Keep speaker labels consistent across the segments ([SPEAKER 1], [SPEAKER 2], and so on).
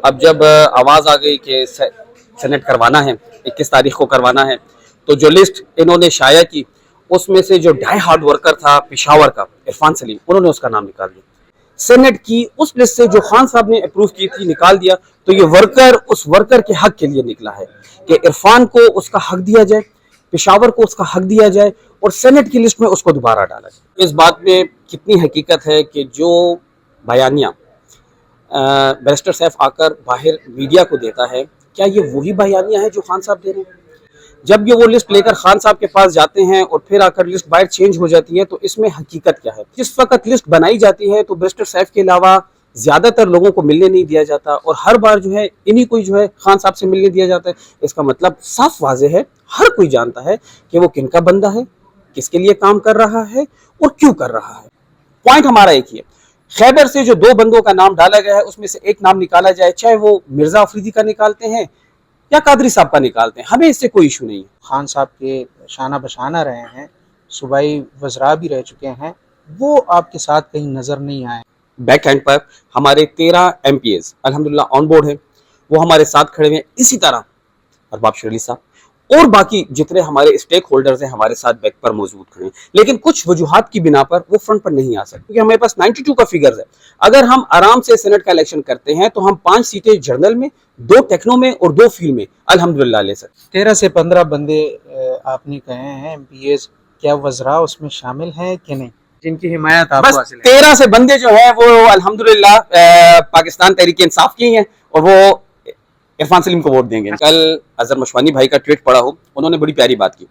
[SPEAKER 1] اب جب آواز آ گئی کہ سینٹ کروانا ہے، 21 تاریخ کو کروانا ہے، تو جو لسٹ انہوں نے شائع کی اس میں سے جو ڈائی ہارڈ ورکر تھا پشاور کا عرفان سلیم، انہوں نے اس کا نام نکال دیا سینٹ کی اس لسٹ سے جو خان صاحب نے اپروو کی تھی، نکال دیا۔ تو یہ ورکر اس ورکر کے حق کے لیے نکلا ہے کہ عرفان کو اس کا حق دیا جائے، پشاور کو اس کا حق دیا جائے، اور سینٹ کی لسٹ میں اس کو دوبارہ ڈالا جائے۔ اس بات میں کتنی حقیقت ہے کہ جو بیانیہ بیرسٹر سیف آ کر باہر میڈیا کو دیتا ہے، کیا یہ وہی بیانیہ ہے جو خان صاحب دے رہے ہیں؟ جب یہ وہ لسٹ لے کر خان صاحب کے پاس جاتے ہیں اور پھر آ کر لسٹ باہر چینج ہو جاتی ہے، تو اس میں حقیقت کیا ہے؟ جس وقت لسٹ بنائی جاتی ہے تو بیرسٹر سیف کے علاوہ زیادہ تر لوگوں کو ملنے نہیں دیا جاتا، اور ہر بار جو ہے انہی کوئی جو ہے خان صاحب سے ملنے دیا جاتا ہے۔ اس کا مطلب صاف واضح ہے، ہر کوئی جانتا ہے کہ وہ کن کا بندہ ہے، کس کے لیے کام کر رہا ہے اور کیوں کر رہا ہے۔ پوائنٹ ہمارا ایک ہی ہے، خیبر سے جو 2 بندوں کا نام ڈالا گیا ہے اس میں سے ایک نام نکالا جائے، چاہے وہ مرزا افریدی کا نکالتے ہیں یا قادری صاحب کا نکالتے ہیں، ہمیں اس سے کوئی ایشو نہیں ہے۔
[SPEAKER 2] خان صاحب کے شانہ بشانہ رہے ہیں، صوبائی وزراء بھی رہ چکے ہیں، وہ آپ کے ساتھ کہیں نظر نہیں آئے؟
[SPEAKER 1] بیک اینڈ پر ہمارے 13 ایم پی ایز الحمدللہ آن بورڈ ہیں، وہ ہمارے ساتھ کھڑے ہوئے ہیں، اسی طرح ارباب شیر علی صاحب اور باقی جتنے ہمارے اسٹیک ہولڈرز ہیں ہمارے ساتھ بیک پر موجود کھڑے ہیں، لیکن کچھ وجوہات کی بنا پر وہ فرنٹ پر نہیں آ سکتے، کیونکہ ہمارے پاس 92 کا فگرز ہے۔ اگر ہم آرام سے سینٹ کا الیکشن کرتے ہیں تو ہم 5 سیٹیں جنرل میں، 2 ٹیکنو میں اور 2 فیلڈ میں الحمدللہ لے سکتے۔
[SPEAKER 2] 13 سے 15 بندے آپ نے کہے ہیں ایم پی ایز، کیا وزراء اس میں شامل ہیں کہ نہیں جن کی حمایت آپ کو حاصل ہے؟
[SPEAKER 1] 13 سے بندے جو ہیں وہ الحمدللہ پاکستان تحریک انصاف کی ہیں، اور وہ عرفان سلیم کو ووٹ دیں گے۔ کل اظہر مشوانی بھائی کا ٹویٹ پڑھا ہو، انہوں نے بڑی پیاری بات کی،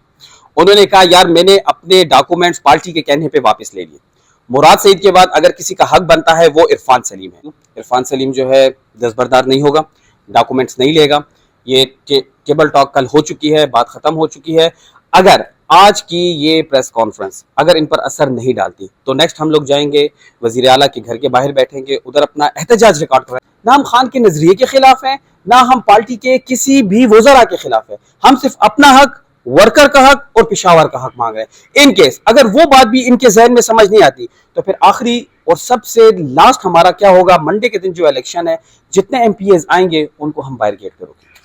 [SPEAKER 1] انہوں نے کہا یار میں نے اپنے ڈاکومنٹس پارٹی کے کہنے پہ واپس لے لیے، مراد سعید کے بعد اگر کسی کا حق بنتا ہے وہ عرفان سلیم ہے۔ عرفان سلیم جو ہے دستبردار نہیں ہوگا، ڈاکومنٹس نہیں لے گا، یہ ٹیبل ٹاک کل ہو چکی ہے، بات ختم ہو چکی ہے۔ اگر آج کی یہ پریس کانفرنس اگر ان پر اثر نہیں ڈالتی تو نیکسٹ ہم لوگ جائیں گے وزیر اعلیٰ کے گھر کے باہر بیٹھیں گے، ادھر اپنا احتجاج ریکارڈ کریں۔ نہ ہم خان کے نظریے کے خلاف ہیں، نہ ہم پارٹی کے کسی بھی وزراء کے خلاف ہیں، ہم صرف اپنا حق، ورکر کا حق اور پشاور کا حق مانگ رہے ہیں۔ ان کیس اگر وہ بات بھی ان کے ذہن میں سمجھ نہیں آتی تو پھر آخری اور سب سے لاسٹ ہمارا کیا ہوگا، منڈے کے دن جو الیکشن ہے، جتنے ایم پی ایز آئیں گے ان کو ہم باہر گیٹ پہ روکیں گے۔